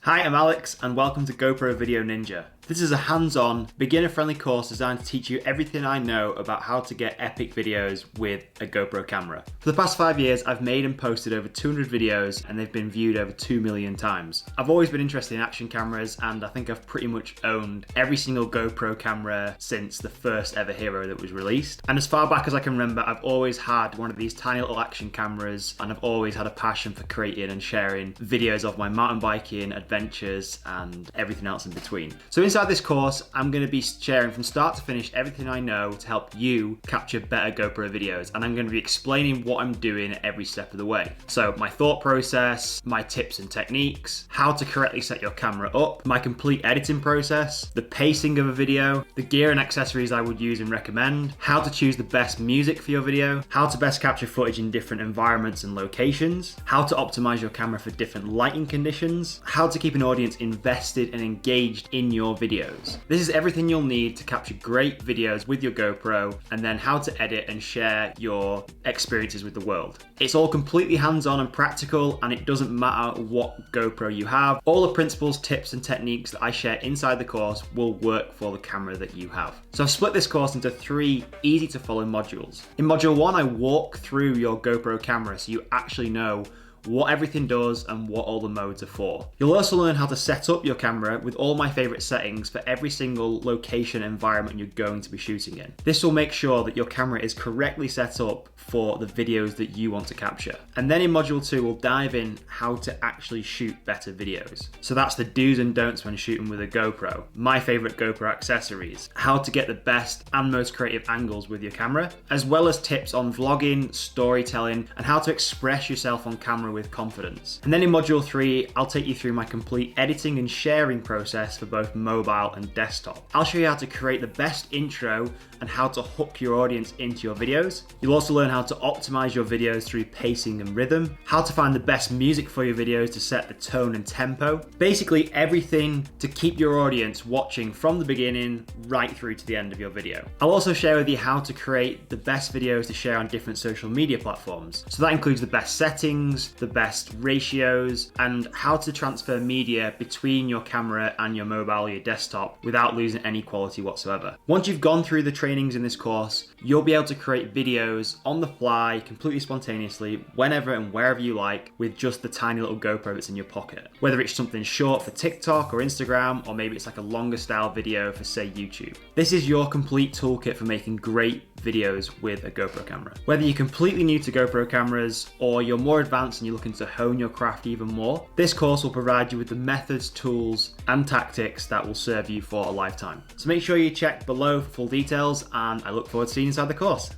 Hi, I'm Alex and welcome to GoPro Video Ninja. This is a hands-on, beginner-friendly course designed to teach you everything I know about how to get epic videos with a GoPro camera. For the past 5 years, I've made and posted over 200 videos and they've been viewed over 2 million times. I've always been interested in action cameras and I think I've pretty much owned every single GoPro camera since the first ever Hero that was released. And as far back as I can remember, I've always had one of these tiny little action cameras and I've always had a passion for creating and sharing videos of my mountain biking, adventures and everything else in between. So inside this course, I'm going to be sharing from start to finish everything I know to help you capture better GoPro videos, and I'm going to be explaining what I'm doing at every step of the way. So my thought process, my tips and techniques, how to correctly set your camera up, my complete editing process, the pacing of a video, the gear and accessories I would use and recommend, how to choose the best music for your video, how to best capture footage in different environments and locations, how to optimize your camera for different lighting conditions, how to keep an audience invested and engaged in your videos. This is everything you'll need to capture great videos with your GoPro, and then how to edit and share your experiences with the world. It's all completely hands-on and practical, and it doesn't matter what GoPro you have. All the principles, tips and techniques that I share inside the course will work for the camera that you have. So I've split this course into 3 easy to follow modules. In module 1, I walk through your GoPro camera so you actually know what everything does and what all the modes are for. You'll also learn how to set up your camera with all my favorite settings for every single location environment you're going to be shooting in. This will make sure that your camera is correctly set up for the videos that you want to capture. And then in module 2, we'll dive in how to actually shoot better videos. So that's the do's and don'ts when shooting with a GoPro, my favorite GoPro accessories, how to get the best and most creative angles with your camera, as well as tips on vlogging, storytelling, and how to express yourself on camera with confidence. And then in module 3, I'll take you through my complete editing and sharing process for both mobile and desktop. I'll show you how to create the best intro and how to hook your audience into your videos. You'll also learn how to optimize your videos through pacing and rhythm, how to find the best music for your videos to set the tone and tempo, basically everything to keep your audience watching from the beginning right through to the end of your video. I'll also share with you how to create the best videos to share on different social media platforms. So that includes the best settings, the best ratios, and how to transfer media between your camera and your mobile or your desktop without losing any quality whatsoever. Once you've gone through the trainings in this course, you'll be able to create videos on the fly, completely spontaneously, whenever and wherever you like, with just the tiny little GoPro that's in your pocket. Whether it's something short for TikTok or Instagram, or maybe it's like a longer style video for, say, YouTube. This is your complete toolkit for making great videos with a GoPro camera. Whether you're completely new to GoPro cameras or you're more advanced and you're looking to hone your craft even more, this course will provide you with the methods, tools, and tactics that will serve you for a lifetime. So make sure you check below for full details, and I look forward to seeing you inside the course.